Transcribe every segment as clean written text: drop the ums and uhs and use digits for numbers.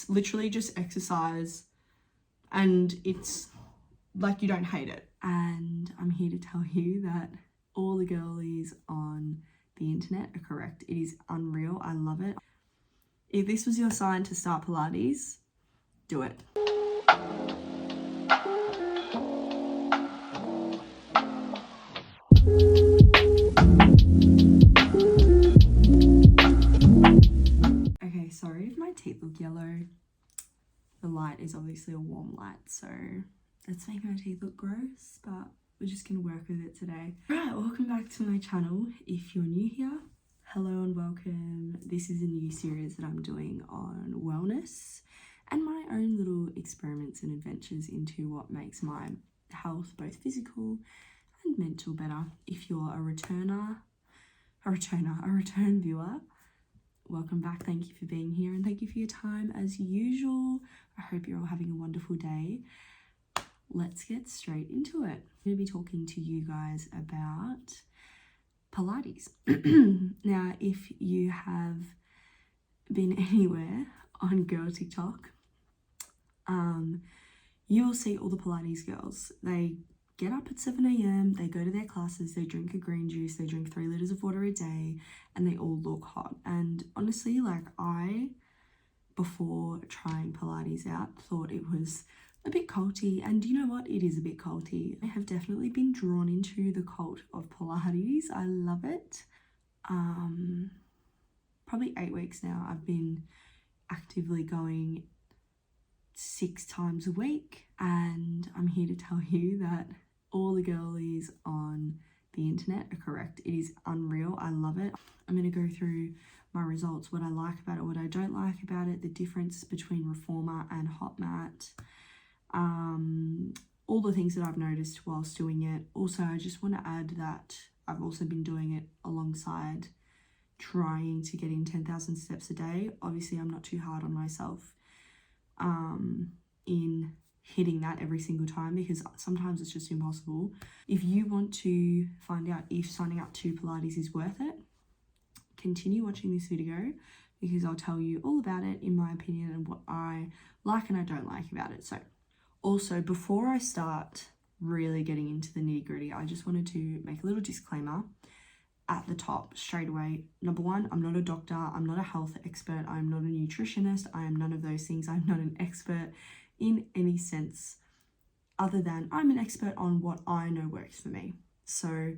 It's literally just exercise and it's like you don't hate it. And I'm here to tell you that all the girlies on the internet are correct. It is unreal. I love it. If this was your sign to start Pilates, do it. Okay, sorry if my teeth look yellow. The light is obviously a warm light, so that's making my teeth look gross, but we're just gonna work with it today. Alright, welcome back to my channel. If you're new here, hello and welcome. This is a new series that I'm doing on wellness and my own little experiments and adventures into what makes my health, both physical and mental, better. If you're a return viewer, welcome back. Thank you for being here and thank you for your time as usual. I hope you're all having a wonderful day. Let's get straight into it. I'm going to be talking to you guys about Pilates. Now, if you have been anywhere on girl TikTok, you will see all the Pilates girls. They get up at 7 a.m, they go to their classes, they drink a green juice, they drink 3 liters of water a day, and they all look hot. And honestly, like, I, before trying Pilates out, thought it was a bit culty, and you know what, it is a bit culty. I have definitely been drawn into the cult of Pilates. I love it. Probably 8 weeks now I've been actively going 6 times a week, and I'm here to tell you that all the girlies on the internet are correct. It is unreal. I love it. I'm going to go through my results, what I like about it, what I don't like about it, the difference between reformer and hot mat, all the things that I've noticed whilst doing it. Also, I just want to add that I've also been doing it alongside trying to get in 10,000 steps a day. Obviously, I'm not too hard on myself in hitting that every single time, because sometimes it's just impossible. If you want to find out if signing up to Pilates is worth it, continue watching this video, because I'll tell you all about it in my opinion and what I like and I don't like about it. So also, before I start really getting into the nitty gritty, I just wanted to make a little disclaimer at the top straight away. Number one, I'm not a doctor, I'm not a health expert, I'm not a nutritionist, I am none of those things. I'm not an expert in any sense other than I'm an expert on what I know works for me. So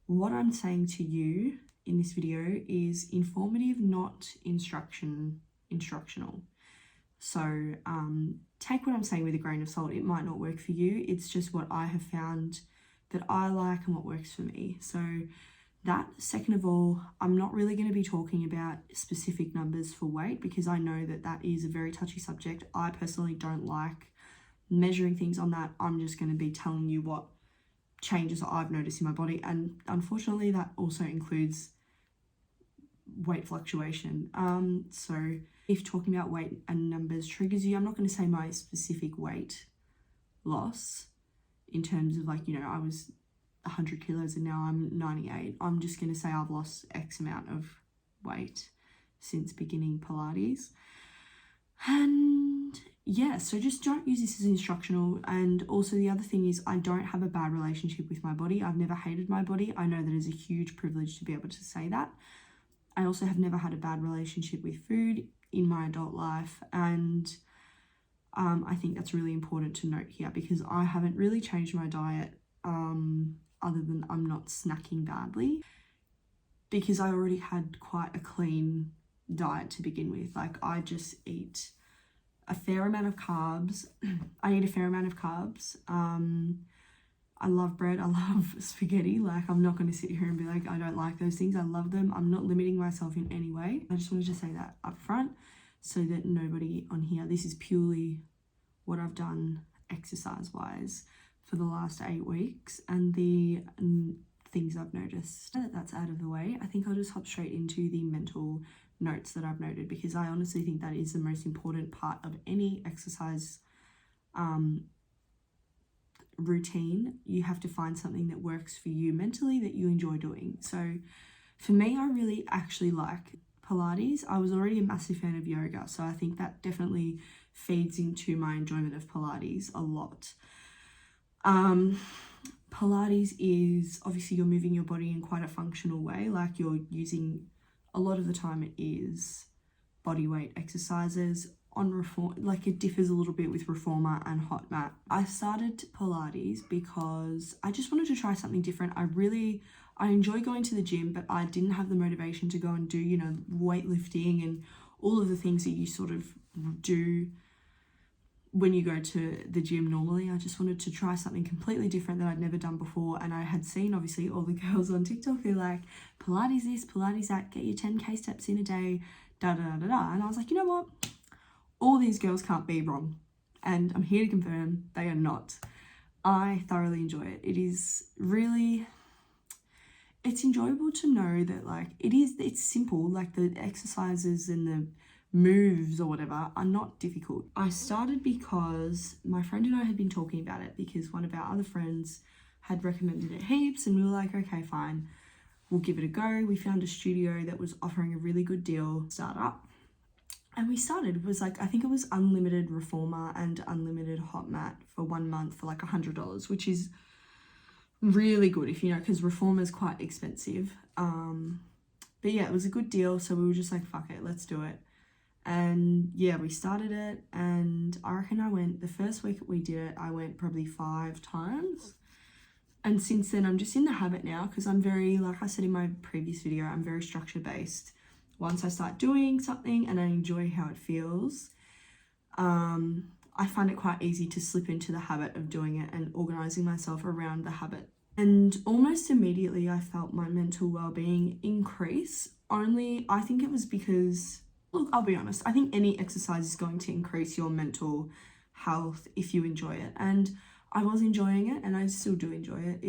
what I'm saying to you in this video is informative, not instructional. So take what I'm saying with a grain of salt. It might not work for you. It's just what I have found that I like and what works for me. So that, second of all, I'm not really going to be talking about specific numbers for weight, because I know that that is a very touchy subject. I personally don't like measuring things on that. I'm just going to be telling you what changes I've noticed in my body, and unfortunately that also includes weight fluctuation. So if talking about weight and numbers triggers you, I'm not going to say my specific weight loss in terms of, like, you know, I was 100 kilos and now I'm 98. I'm just going to say I've lost X amount of weight since beginning Pilates. And yeah, so just don't use this as instructional. And also the other thing is, I don't have a bad relationship with my body. I've never hated my body. I know that is a huge privilege to be able to say that. I also have never had a bad relationship with food in my adult life, and I think that's really important to note here, because I haven't really changed my diet other than I'm not snacking badly, because I already had quite a clean diet to begin with. Like, I just eat a fair amount of carbs. I eat a fair amount of carbs. I love bread, I love spaghetti. Like, I'm not going to sit here and be like, I don't like those things. I love them. I'm not limiting myself in any way. I just wanted to say that up front so that nobody on here, this is purely what I've done exercise-wise for the last 8 weeks and the things I've noticed. Now that that's out of the way, I think I'll just hop straight into the mental notes that I've noted, because I honestly think that is the most important part of any exercise routine. You have to find something that works for you mentally, that you enjoy doing. So for me, I really actually like Pilates. I was already a massive fan of yoga, so I think that definitely feeds into my enjoyment of Pilates a lot. Pilates is obviously you're moving your body in quite a functional way, like you're using, a lot of the time it is body weight exercises. On reform, like it differs a little bit with reformer and hot mat. I started Pilates because I just wanted to try something different. I enjoy going to the gym, but I didn't have the motivation to go and do, you know, weightlifting and all of the things that you sort of do when you go to the gym normally. I just wanted to try something completely different that I'd never done before. And I had seen obviously all the girls on TikTok, they're like, Pilates this, Pilates that, get your 10K steps in a day, da da da da. And I was like, you know what? All these girls can't be wrong. And I'm here to confirm they are not. I thoroughly enjoy it. It is really, it's enjoyable to know that like it's simple, like the exercises and the moves or whatever are not difficult. I started because my friend and I had been talking about it because one of our other friends had recommended it heaps, and we were like, okay, fine, we'll give it a go. We found a studio that was offering a really good deal, start up. And we started, it was like, I think it was unlimited reformer and unlimited hot mat for 1 month for like $100, which is really good if you know, because reformer is quite expensive. But yeah, it was a good deal. So we were just like, fuck it, let's do it. And yeah, we started it, and I reckon I went, the first week we did it, I went probably 5 times. And since then I'm just in the habit now, because I'm very, like I said in my previous video, I'm very structure based. Once I start doing something and I enjoy how it feels, I find it quite easy to slip into the habit of doing it and organizing myself around the habit. And almost immediately I felt my mental well-being increase. Only, I think it was because, look, I'll be honest, I think any exercise is going to increase your mental health if you enjoy it. And I was enjoying it, and I still do enjoy it.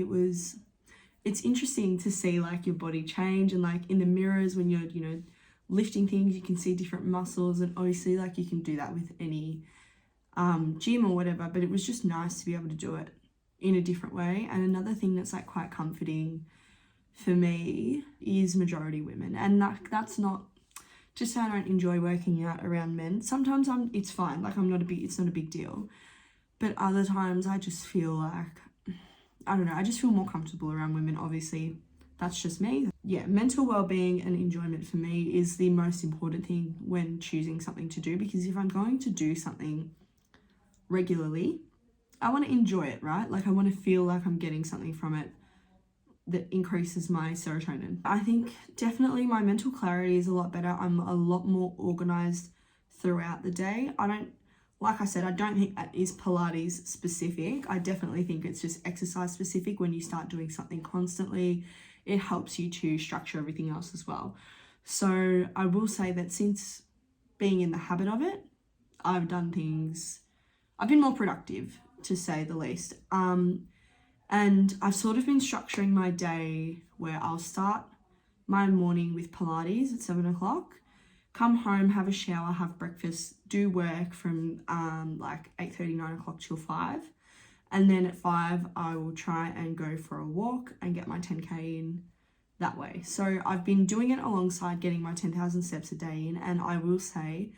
It's interesting to see like your body change, and like in the mirrors when you're, you know, lifting things, you can see different muscles, and obviously like you can do that with any gym or whatever, but it was just nice to be able to do it in a different way. And another thing that's like quite comforting for me is majority women, and that's not just say I don't enjoy working out around men. Sometimes it's fine, like it's not a big deal, but other times I just feel like, I don't know, I just feel more comfortable around women. Obviously that's just me. Yeah, mental well-being and enjoyment for me is the most important thing when choosing something to do, because if I'm going to do something regularly, I want to enjoy it, right? Like I want to feel like I'm getting something from it that increases my serotonin. I think definitely my mental clarity is a lot better. I'm a lot more organized throughout the day. Like I said, I don't think that is Pilates specific. I definitely think it's just exercise specific. When you start doing something constantly, it helps you to structure everything else as well. So I will say that since being in the habit of it, I've been more productive, to say the least. And I've sort of been structuring my day where I'll start my morning with Pilates at 7 o'clock, come home, have a shower, have breakfast, do work from like 8:30, 9 o'clock till 5. And then at 5, I will try and go for a walk and get my 10K in that way. So I've been doing it alongside getting my 10,000 steps a day in. And I will say,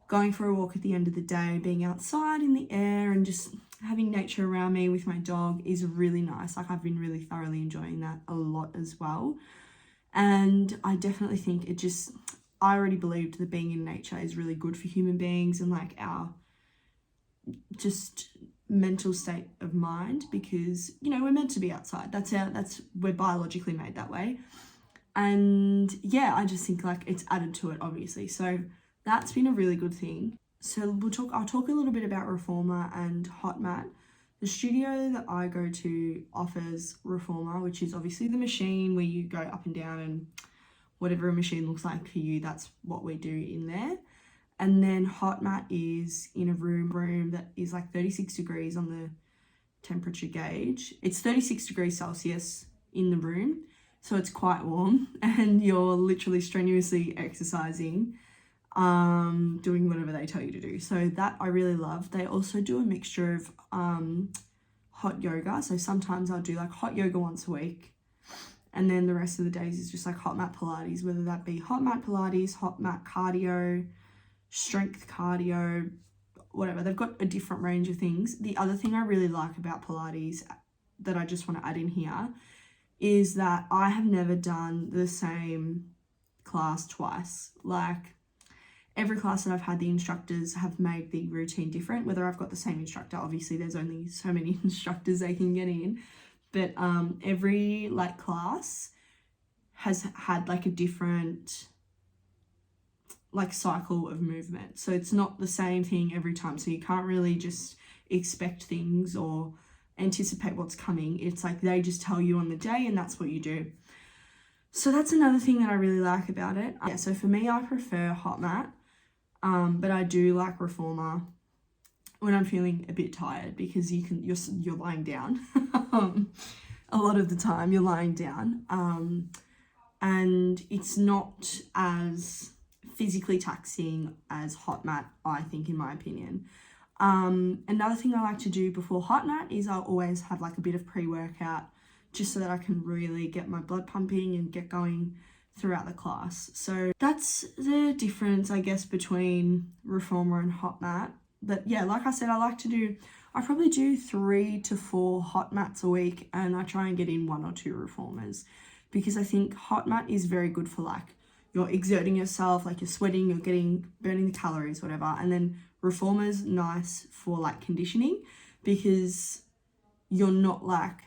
going for a walk at the end of the day, being outside in the air and just having nature around me with my dog is really nice. Like I've been really thoroughly enjoying that a lot as well. And I definitely think I already believed that being in nature is really good for human beings and like our just mental state of mind, because, you know, we're meant to be outside. We're biologically made that way. And yeah, I just think like it's added to it, obviously. So that's been a really good thing. So I'll talk a little bit about reformer and hot mat. The studio that I go to offers reformer, which is obviously the machine where you go up and down, and whatever a machine looks like for you, that's what we do in there. And then hot mat is in a room that is like 36 degrees on the temperature gauge. It's 36 degrees Celsius in the room, so it's quite warm, and you're literally strenuously exercising, doing whatever they tell you to do. So that I really love. They also do a mixture of hot yoga. So sometimes I'll do like hot yoga once a week, And then the rest of the days is just like hot mat Pilates, whether that be hot mat Pilates, hot mat cardio, strength cardio, whatever. They've got a different range of things. The other thing I really like about Pilates that I just want to add in here is that I have never done the same class twice. Like, every class that I've had, the instructors have made the routine different. Whether I've got the same instructor, obviously there's only so many instructors they can get in, but every like class has had like a different like cycle of movement. So it's not the same thing every time. So you can't really just expect things or anticipate what's coming. It's like they just tell you on the day and that's what you do. So that's another thing that I really like about it. Yeah, so for me, I prefer hot mat, but I do like reformer when I'm feeling a bit tired, because you're lying down. A lot of the time you're lying down, and it's not as physically taxing as hot mat, I think, in my opinion. Another thing I like to do before hot mat is I'll always have like a bit of pre-workout, just so that I can really get my blood pumping and get going throughout the class. So that's the difference, I guess, between reformer and hot mat. But yeah, like I said, I probably do 3 to 4 hot mats a week, and I try and get in 1 or 2 reformers, because I think hot mat is very good for like, you're exerting yourself, like you're sweating, you're burning the calories, whatever. And then reformer's nice for like conditioning, because you're not like,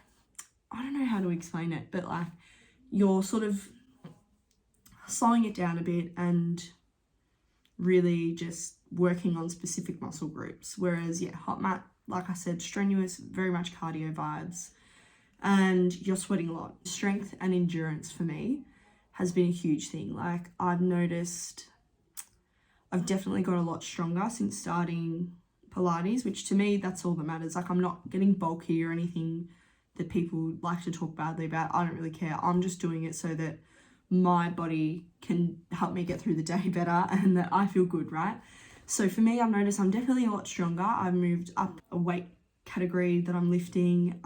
I don't know how to explain it, but like you're sort of slowing it down a bit and really just working on specific muscle groups. Whereas, yeah, hot mat, like I said, strenuous, very much cardio vibes, and you're sweating a lot. Strength and endurance for me has been a huge thing. Like, I've noticed I've definitely got a lot stronger since starting Pilates, which to me, that's all that matters. Like, I'm not getting bulky or anything that people like to talk badly about. I don't really care. I'm just doing it so that my body can help me get through the day better and that I feel good, right? So for me, I've noticed I'm definitely a lot stronger. I've moved up a weight category that I'm lifting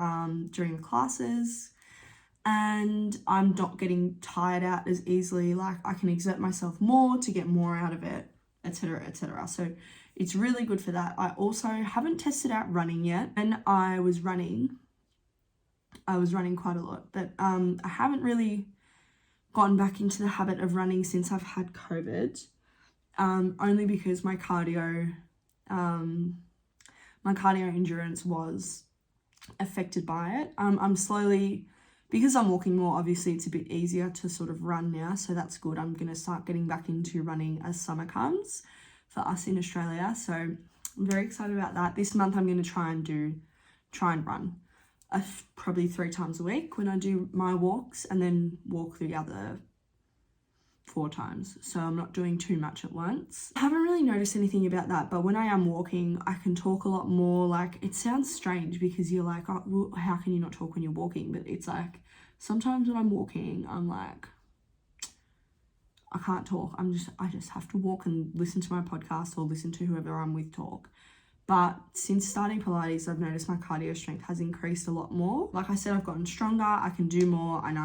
during the classes, and I'm not getting tired out as easily. Like, I can exert myself more to get more out of it, etc., etc. So it's really good for that. I also haven't tested out running yet, and I was running quite a lot, but I haven't really gotten back into the habit of running since I've had COVID, only because my cardio endurance was affected by it. I'm slowly, because I'm walking more, obviously it's a bit easier to sort of run now, so that's good. I'm going to start getting back into running as summer comes for us in Australia, so I'm very excited about that. This month I'm going to try and run probably 3 times a week when I do my walks, and then walk the other 4 times. So I'm not doing too much at once. I haven't really noticed anything about that, but when I am walking, I can talk a lot more. Like, it sounds strange because you're like, oh, well, how can you not talk when you're walking? But it's like, sometimes when I'm walking, I'm like, I can't talk. I just have to walk and listen to my podcast or listen to whoever I'm with talk. But since starting Pilates, I've noticed my cardio strength has increased a lot more. Like I said, I've gotten stronger, I can do more, and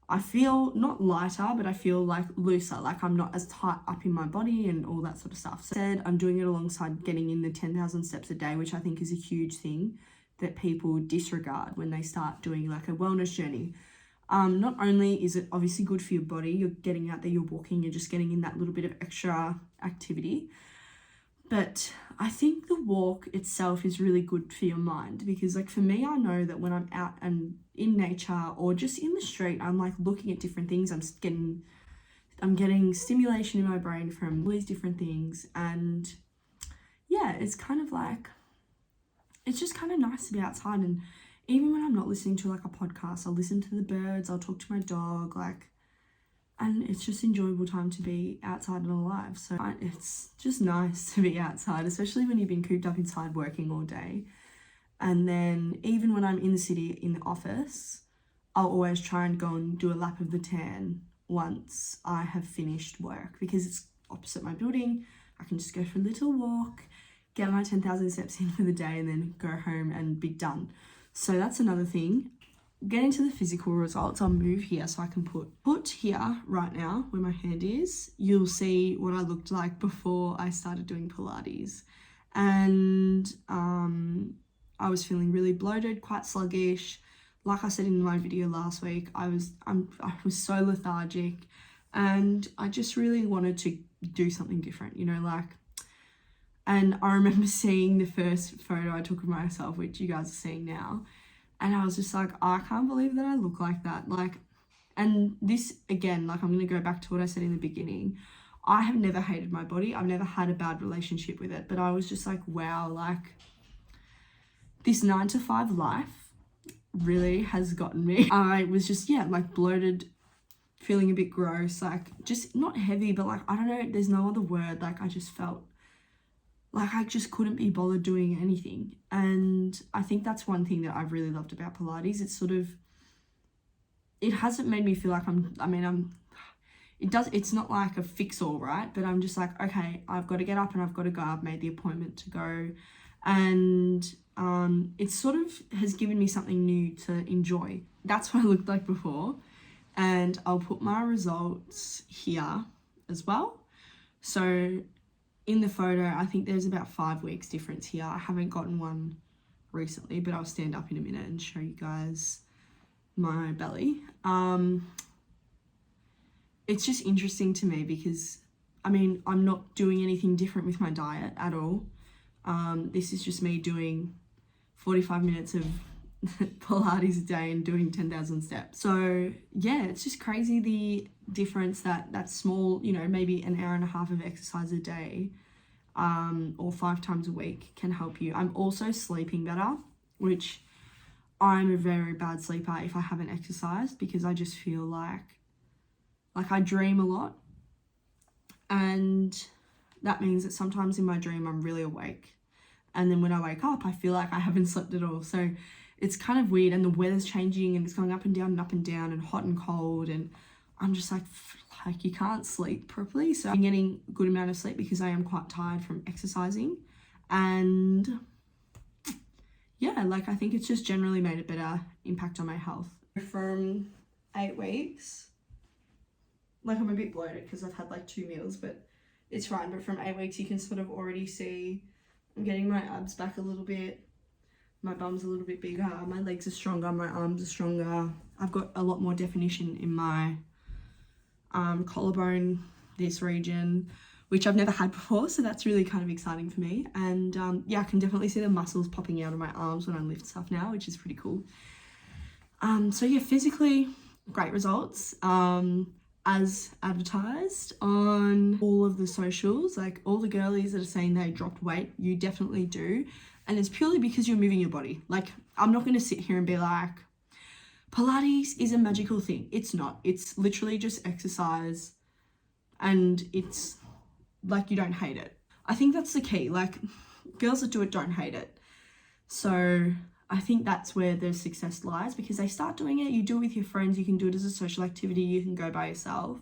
I feel not lighter, but I feel like looser. Like, I'm not as tight up in my body and all that sort of stuff. So I'm doing it alongside getting in the 10,000 steps a day, which I think is a huge thing that people disregard when they start doing like a wellness journey. Not only is it obviously good for your body, you're getting out there, you're walking, you're just getting in that little bit of extra activity, but I think the walk itself is really good for your mind, because like for me, I know that when I'm out and in nature or just in the street, I'm like looking at different things. I'm getting stimulation in my brain from all these different things, and yeah, it's kind of like, it's just kind of nice to be outside. And even when I'm not listening to like a podcast, I'll listen to the birds, I'll talk to my dog, and it's just enjoyable time to be outside and alive. So it's just nice to be outside, especially when you've been cooped up inside working all day. And then even when I'm in the city, in the office, I'll always try and go and do a lap of the tan once I have finished work, because it's opposite my building. I can just go for a little walk, get my 10,000 steps in for the day, and then go home and be done. So that's another thing. get into the physical results, I'll move here so I can put here right now where my hand is. You'll see what I looked like before I started doing Pilates. And I was feeling really bloated, quite sluggish. Like I said in my video last week, I was so lethargic, and I just really wanted to do something different, you know, like. And I remember seeing the first photo I took of myself, which you guys are seeing now, and I was just like, I can't believe that I look like that. Like, and this again, like, I'm going to go back to what I said in the beginning. I have never hated my body. I've never had a bad relationship with it, but I was just like, wow, like, this 9-to-5 life really has gotten me. I was just, yeah, like bloated, feeling a bit gross, like just not heavy, but like, I don't know, there's no other word. Like, I just felt like I just couldn't be bothered doing anything. And I think that's one thing that I've really loved about Pilates. It's sort of, it hasn't made me feel like it's not like a fix-all, right? But I'm just like, okay, I've got to get up and I've got to go. I've made the appointment to go. And it sort of has given me something new to enjoy. That's what I looked like before. And I'll put my results here as well. So in the photo, I think there's about 5 weeks difference here. I haven't gotten one recently, but I'll stand up in a minute and show you guys my belly. It's just interesting to me because, I mean, I'm not doing anything different with my diet at all. This is just me doing 45 minutes of Pilates a day and doing 10,000 steps. So yeah, it's just crazy the difference that small, you know, maybe an hour and a half of exercise a day, or 5 times a week can help you. I'm also sleeping better, which I'm a very bad sleeper if I haven't exercised, because I just feel like I dream a lot. And that means that sometimes in my dream I'm really awake. And then when I wake up, I feel like I haven't slept at all. So it's kind of weird, and the weather's changing and it's going up and down and hot and cold. And I'm just like you can't sleep properly. So I'm getting a good amount of sleep because I am quite tired from exercising. And yeah, like, I think it's just generally made a better impact on my health. From 8 weeks, like, I'm a bit bloated because I've had like 2 meals, but it's fine. But from 8 weeks, you can sort of already see I'm getting my abs back a little bit. My bum's a little bit bigger. My legs are stronger. My arms are stronger. I've got a lot more definition in my collarbone, this region, which I've never had before. So that's really kind of exciting for me. And yeah, I can definitely see the muscles popping out of my arms when I lift stuff now, which is pretty cool. So yeah, physically, great results. As advertised on all of the socials, like all the girlies that are saying they dropped weight, you definitely do. And it's purely because you're moving your body. Like, I'm not going to sit here and be like, Pilates is a magical thing. It's not. It's literally just exercise, and it's like, you don't hate it. I think that's the key. Like, girls that do it don't hate it. So I think that's where the success lies, because they start doing it, you do it with your friends, you can do it as a social activity, you can go by yourself,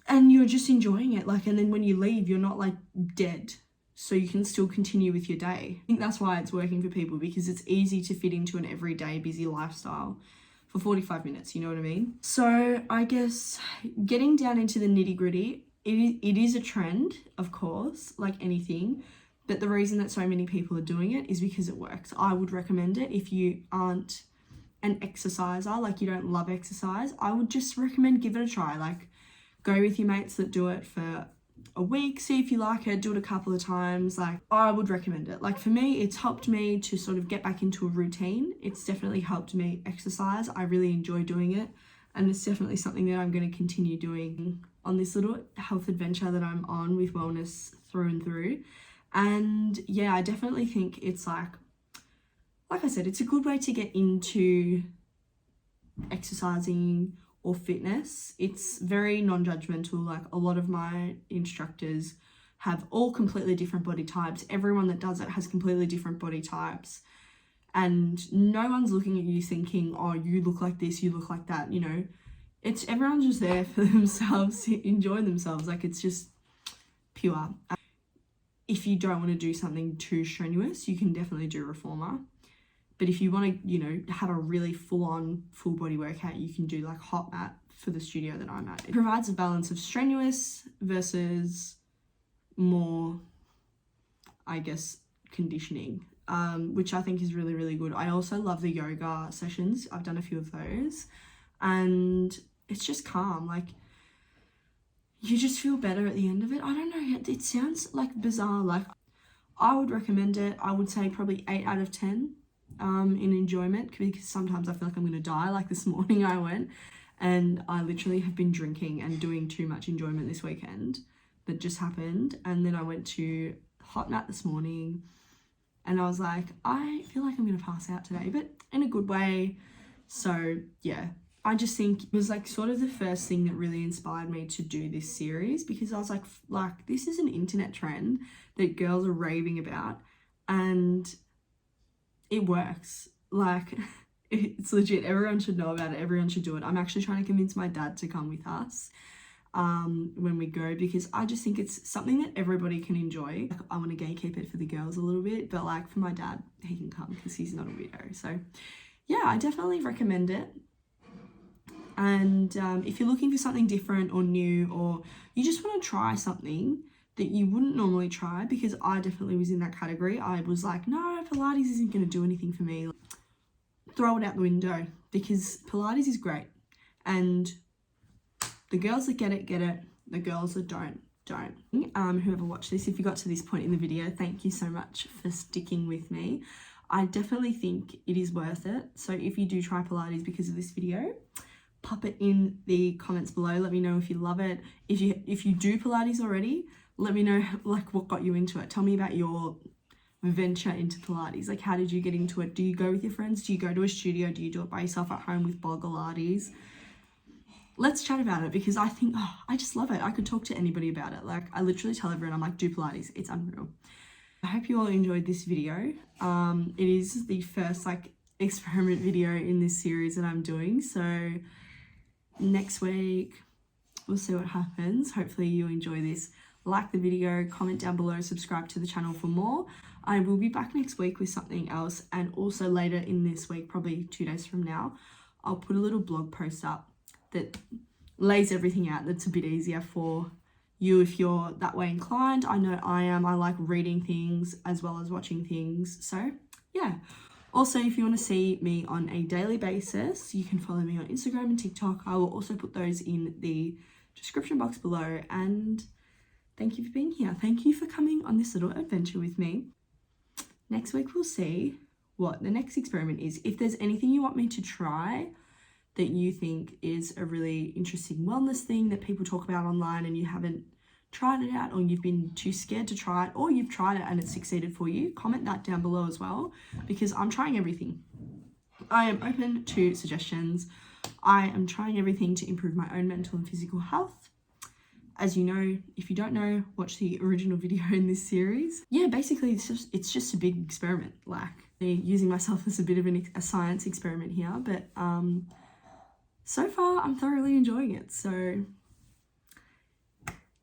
and you're just enjoying it. Like, and then when you leave, you're not like dead, so you can still continue with your day. I think that's why it's working for people, because it's easy to fit into an everyday busy lifestyle for 45 minutes, you know what I mean? So I guess getting down into the nitty gritty, it is a trend, of course, like anything. But the reason that so many people are doing it is because it works. I would recommend it if you aren't an exerciser, like you don't love exercise. I would just recommend give it a try. Like, go with your mates that do it for a week, see if you like it, do it a couple of times. Like, I would recommend it. Like, for me, it's helped me to sort of get back into a routine. It's definitely helped me exercise. I really enjoy doing it. And it's definitely something that I'm going to continue doing on this little health adventure that I'm on with wellness through and through. And yeah, I definitely think it's like I said, it's a good way to get into exercising or fitness. It's very non-judgmental. Like, a lot of my instructors have all completely different body types. Everyone that does it has completely different body types. And no one's looking at you thinking, oh, you look like this, you look like that, you know. Everyone's just there for themselves to enjoy themselves. Like, it's just pure. If you don't want to do something too strenuous, you can definitely do reformer. But if you want to, you know, have a really full-on full body workout, you can do like hot mat for the studio that I'm at. It provides a balance of strenuous versus more, I guess, conditioning, which I think is really, really good. I also love the yoga sessions. I've done a few of those, and it's just calm. Like, you just feel better at the end of it. I don't know, it sounds like bizarre. Like, I would recommend it. I would say probably 8 out of 10 in enjoyment, because sometimes I feel like I'm gonna die. Like this morning I went and I literally have been drinking and doing too much enjoyment this weekend. That just happened. And then I went to hot mat this morning and I was like, I feel like I'm gonna pass out today, but in a good way. So yeah, I just think it was like sort of the first thing that really inspired me to do this series, because I was like this is an internet trend that girls are raving about and it works. Like, it's legit. Everyone should know about it. Everyone should do it. I'm actually trying to convince my dad to come with us when we go, because I just think it's something that everybody can enjoy. Like, I want to gatekeep it for the girls a little bit, but like for my dad, he can come because he's not a weirdo. So yeah, I definitely recommend it. And if you're looking for something different or new, or you just want to try something that you wouldn't normally try, because I definitely was in that category. I was like, no, Pilates isn't going to do anything for me. Throw it out the window, because Pilates is great. And the girls that get it, get it. The girls that don't. Whoever watched this, if you got to this point in the video, thank you so much for sticking with me. I definitely think it is worth it. So if you do try Pilates because of this video, pop it in the comments below. Let me know if you love it. If you do Pilates already, let me know like what got you into it. Tell me about your venture into Pilates. Like, how did you get into it? Do you go with your friends? Do you go to a studio? Do you do it by yourself at home with Pilates? Let's chat about it, because I think, I just love it. I could talk to anybody about it. Like, I literally tell everyone, I'm like, do Pilates. It's unreal. I hope you all enjoyed this video. It is the first like experiment video in this series that I'm doing. So next week, we'll see what happens. Hopefully you enjoy this. Like the video, comment down below, subscribe to the channel for more. I will be back next week with something else, and also later in this week, probably 2 days from now, I'll put a little blog post up that lays everything out, that's a bit easier for you if you're that way inclined. I know I am. I like reading things as well as watching things. So yeah. Also, if you want to see me on a daily basis, you can follow me on Instagram and TikTok. I will also put those in the description box below. And thank you for being here. Thank you for coming on this little adventure with me. Next week, we'll see what the next experiment is. If there's anything you want me to try that you think is a really interesting wellness thing that people talk about online and you haven't tried it out, or you've been too scared to try it, or you've tried it and it succeeded for you, comment that down below as well, because I'm trying everything. I am open to suggestions. I am trying everything to improve my own mental and physical health. As you know, if you don't know, watch the original video in this series. Yeah, basically it's just a big experiment, like using myself as a bit of a science experiment here, but so far I'm thoroughly enjoying it. So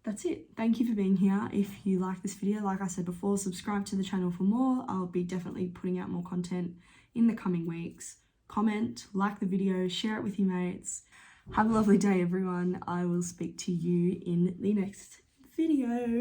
that's it. Thank you for being here. If you like this video, like I said before, subscribe to the channel for more. I'll be definitely putting out more content in the coming weeks. Comment, like the video, share it with your mates. Have a lovely day, everyone. I will speak to you in the next video.